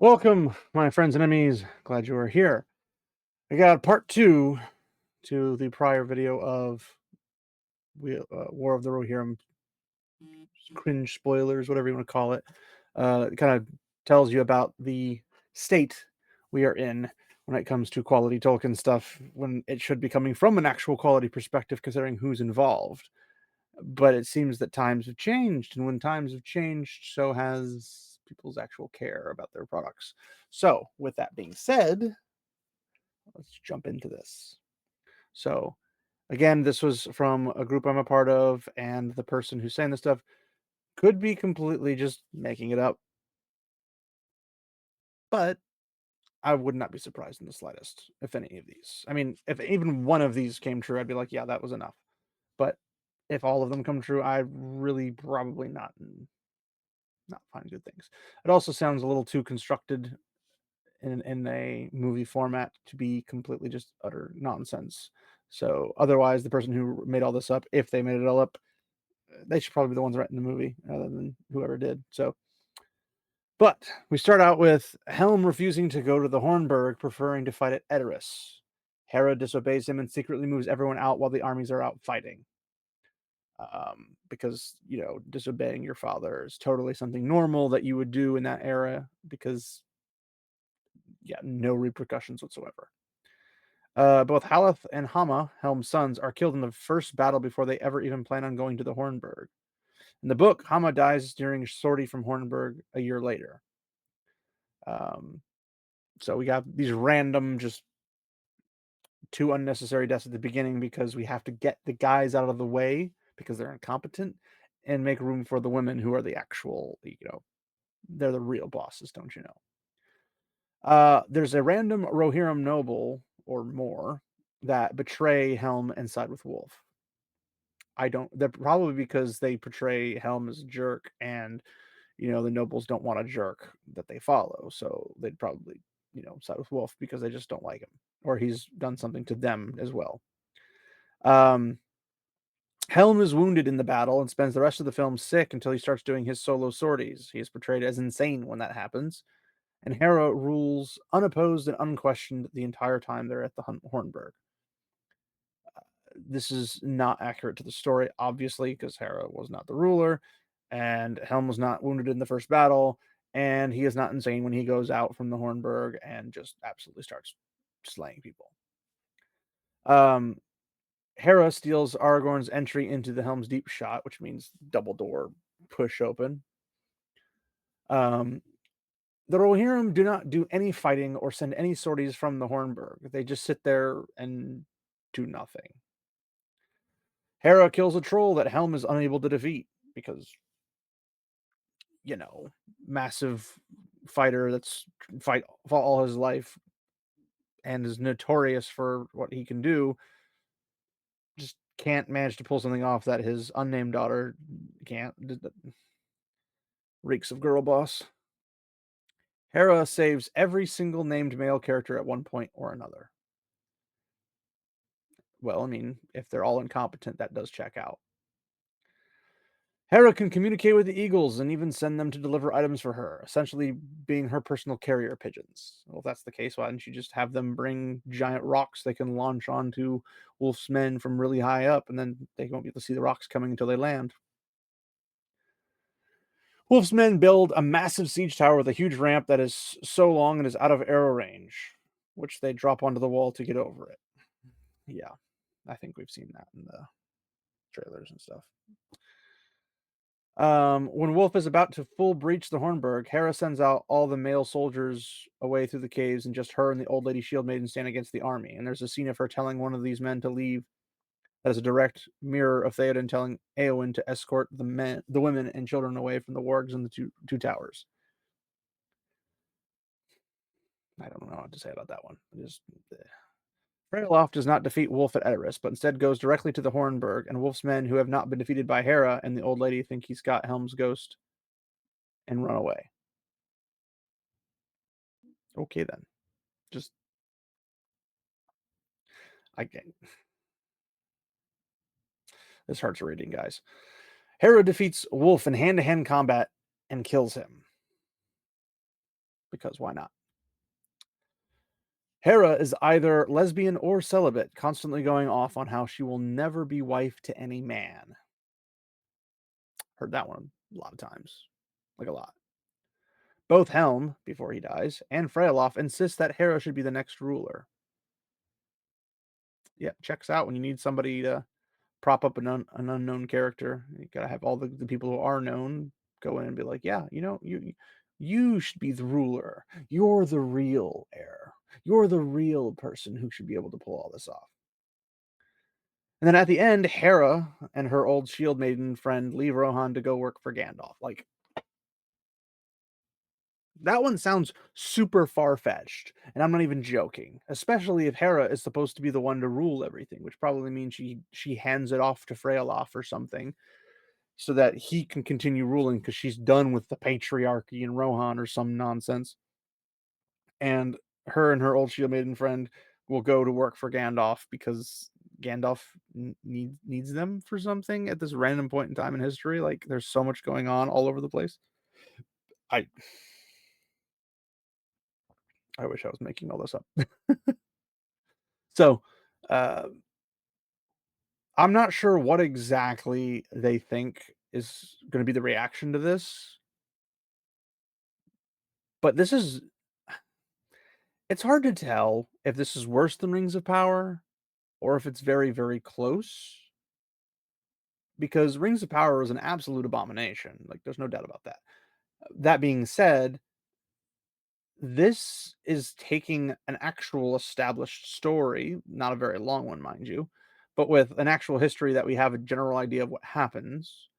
Welcome, my friends and enemies. Glad you are here. I got part two to the prior video of War of the Rohirrim, cringe spoilers, whatever you want to call it. It kind of tells you about the state we are in when it comes to quality Tolkien stuff, when it should be coming from an actual quality perspective, considering who's involved. But it seems that times have changed, and when times have changed, so has people's actual care about their products. So, with that being said, let's jump into this. So, again, this was from a group I'm a part of, and the person who's saying this stuff could be completely just making it up, but I would not be surprised in the slightest if any of these. I mean, if even one of these came true, I'd be like, yeah, that was enough. But if all of them come true, I really probably not find good things. It also sounds a little too constructed in a movie format to be completely just utter nonsense. So otherwise, the person who made all this up, if they made it all up, they should probably be the ones writing the movie rather than whoever did. So, but we start out with Helm refusing to go to the Hornburg, preferring to fight at Edoras. Hera disobeys him and secretly moves everyone out while the armies are out fighting. Because disobeying your father is totally something normal that you would do in that era because no repercussions whatsoever. Both Haleth and Hama, Helm's sons, are killed in the first battle before they ever even plan on going to the Hornburg. In the book, Hama dies during a sortie from Hornburg a year later. Um, so we got these random, just two unnecessary deaths at the beginning because we have to get the guys out of the way because they're incompetent and make room for the women who are the actual, they're the real bosses, don't you know? There's a random Rohirrim noble or more that betray Helm and side with Wolf. I don't. They're probably because they portray Helm as a jerk, and the nobles don't want a jerk that they follow, so they'd probably side with Wolf because they just don't like him, or he's done something to them as well. Um, Helm is wounded in the battle and spends the rest of the film sick until he starts doing his solo sorties. He is portrayed as insane when that happens, and Hera rules unopposed and unquestioned the entire time they're at the Hornburg. This is not accurate to the story, obviously, because Hera was not the ruler, and Helm was not wounded in the first battle, and he is not insane when he goes out from the Hornburg and just absolutely starts slaying people. Um, Hera steals Aragorn's entry into the Helm's Deep shot, which means double door push open. The Rohirrim do not do any fighting or send any sorties from the Hornburg. They just sit there and do nothing. Hera kills a troll that Helm is unable to defeat because, massive fighter that's fought all his life and is notorious for what he can do, just can't manage to pull something off that his unnamed daughter can't. Reeks of girl boss. Hera saves every single named male character at one point or another. Well, I mean, if they're all incompetent, that does check out. Hera can communicate with the eagles and even send them to deliver items for her, essentially being her personal carrier pigeons. Well, if that's the case, why didn't you just have them bring giant rocks they can launch onto Wolf's men from really high up, and then they won't be able to see the rocks coming until they land? Wolf's men build a massive siege tower with a huge ramp that is so long and is out of arrow range, which they drop onto the wall to get over it. Yeah, I think we've seen that in the trailers and stuff. When Wolf is about to full breach the Hornburg, Hera sends out all the male soldiers away through the caves, and just her and the old lady shield maiden stand against the army. And there's a scene of her telling one of these men to leave that is a direct mirror of Theoden telling Eowyn to escort the women and children away from the wargs and the two towers. I don't know what to say about that one. Just Freylof does not defeat Wolf at Edoras, but instead goes directly to the Hornburg, and Wolf's men, who have not been defeated by Hera and the old lady, think he's got Helm's ghost and run away. Okay, then. Just, I can't. This hurts reading, guys. Hera defeats Wolf in hand-to-hand combat and kills him. because why not? Hera is either lesbian or celibate, constantly going off on how she will never be wife to any man. Heard that one a lot of times, like a lot. Both Helm, before he dies, and Freyalof insist that Hera should be the next ruler. Yeah, checks out when you need somebody to prop up an unknown character. You gotta have all the people who are known go in and be like, yeah, you should be the ruler. You're the real heir. You're the real person who should be able to pull all this off. And then at the end, Hera and her old shield maiden friend leave Rohan to go work for Gandalf. Like, that one sounds super far-fetched, and I'm not even joking, especially if Hera is supposed to be the one to rule everything, which probably means she hands it off to Freyalof or something so that he can continue ruling because she's done with the patriarchy in Rohan or some nonsense. And her old shield maiden friend will go to work for Gandalf because Gandalf needs them for something at this random point in time in history. Like, there's so much going on all over the place. I I wish I was making all this up. So, uh, I'm not sure what exactly they think is going to be the reaction to this, but this is it's hard to tell if this is worse than Rings of Power or if it's very, very close because Rings of Power is an absolute abomination. Like, there's no doubt about that. That being said, this is taking an actual established story, not a very long one, mind you, but with an actual history that we have a general idea of what happens,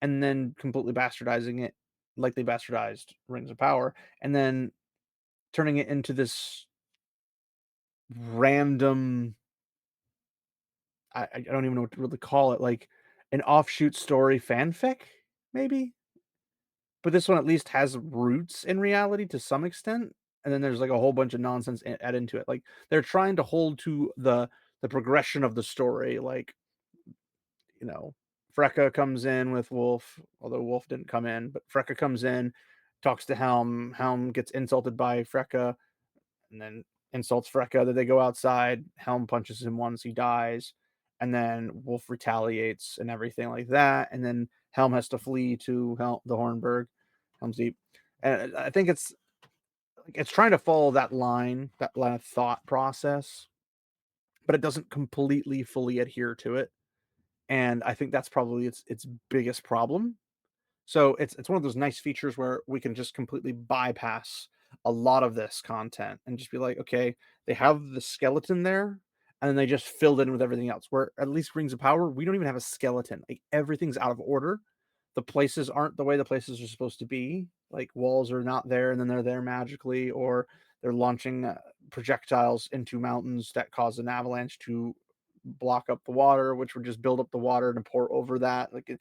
and then completely bastardizing it like they bastardized Rings of Power, and then turning it into this random I don't even know what to really call it, like an offshoot story fanfic, maybe? But this one at least has roots in reality to some extent, and then there's, like, a whole bunch of nonsense add into it, like, they're trying to hold to the progression of the story, like, you know, Freka comes in with Wolf, although Wolf didn't come in, but Freka comes in, talks to Helm, Helm gets insulted by Freka, and then insults Freka, that they go outside, Helm punches him once, he dies, and then Wolf retaliates and everything like that, and then Helm has to flee to the Hornburg, Helm's Deep, and I think it's trying to follow that line of thought process, but it doesn't completely fully adhere to it, and I think that's probably its biggest problem. So it's one of those nice features where we can just completely bypass a lot of this content and just be like, okay, they have the skeleton there, and then they just filled in with everything else. Where at least Rings of Power, we don't even have a skeleton. Like, everything's out of order. The places aren't the way the places are supposed to be. Like, walls are not there, and then they're there magically, or they're launching projectiles into mountains that cause an avalanche to block up the water, which would just build up the water and pour over that. Like,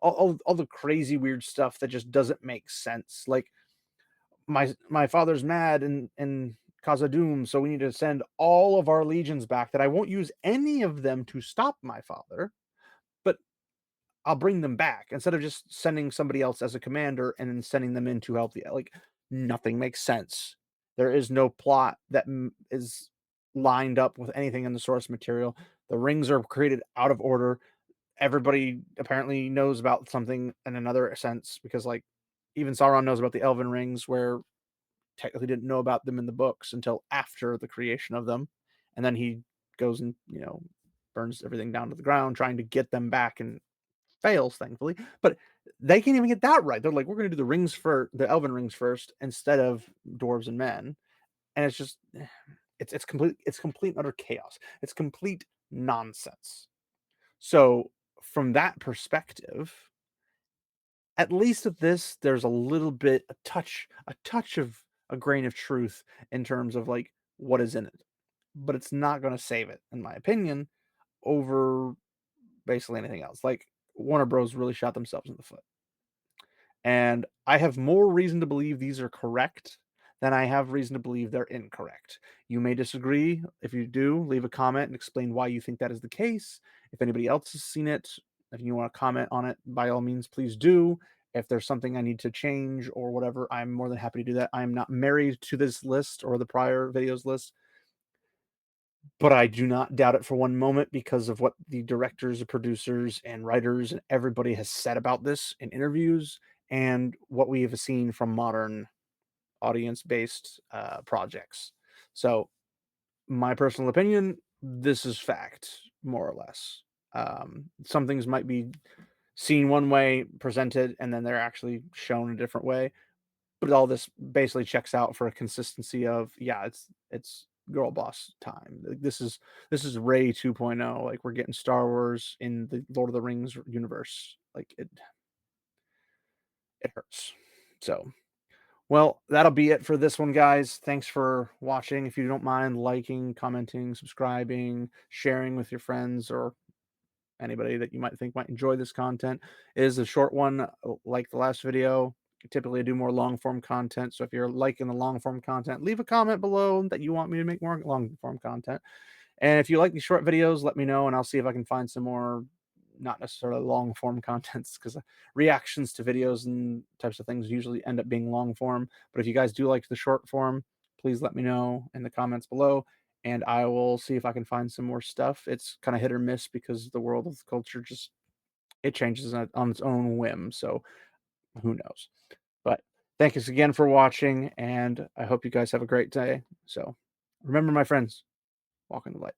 all the crazy weird stuff that just doesn't make sense. Like, my father's mad in Khazad-dûm, so we need to send all of our legions back that I won't use any of them to stop my father, but I'll bring them back instead of just sending somebody else as a commander and then sending them in to help the like, nothing makes sense. There is no plot that is lined up with anything in the source material. The rings are created out of order. Everybody apparently knows about something in another sense because, like, even Sauron knows about the Elven rings, where technically didn't know about them in the books until after the creation of them, and then he goes and burns everything down to the ground trying to get them back and fails, thankfully. But they can't even get that right. They're like, we're going to do the Elven rings first instead of dwarves and men, and it's just it's complete and utter chaos. It's complete nonsense. So from that perspective, at least with this, there's a little bit, a touch of a grain of truth in terms of like what is in it. But it's not going to save it, in my opinion, over basically anything else. Like, Warner Bros. Really shot themselves in the foot. And I have more reason to believe these are correct than I have reason to believe they're incorrect. You may disagree. If you do, leave a comment and explain why you think that is the case. If anybody else has seen it, if you want to comment on it, by all means, please do. If there's something I need to change or whatever, I'm more than happy to do that. I'm not married to this list or the prior videos list, but I do not doubt it for one moment because of what the directors, producers, and writers and everybody has said about this in interviews and what we have seen from modern audience-based projects. So, my personal opinion, this is fact, more or less. Some things might be seen one way, presented, and then they're actually shown a different way. But all this basically checks out for a consistency of, yeah, it's girl boss time. Like, this is Ray 2.0. Like, we're getting Star Wars in the Lord of the Rings universe. Like, it hurts. So, well, that'll be it for this one, guys. Thanks for watching. If you don't mind liking, commenting, subscribing, sharing with your friends or anybody that you might think might enjoy this content. It is a short one, like the last video. Typically, I do more long form content. So if you're liking the long form content, leave a comment below that you want me to make more long form content. And if you like these short videos, let me know, and I'll see if I can find some more, not necessarily long form contents, because reactions to videos and types of things usually end up being long form. But if you guys do like the short form, please let me know in the comments below, and I will see if I can find some more stuff. It's kind of hit or miss because the world of culture just it changes on its own whim. So who knows? But thank you again for watching, and I hope you guys have a great day. So remember, my friends, walk in the light.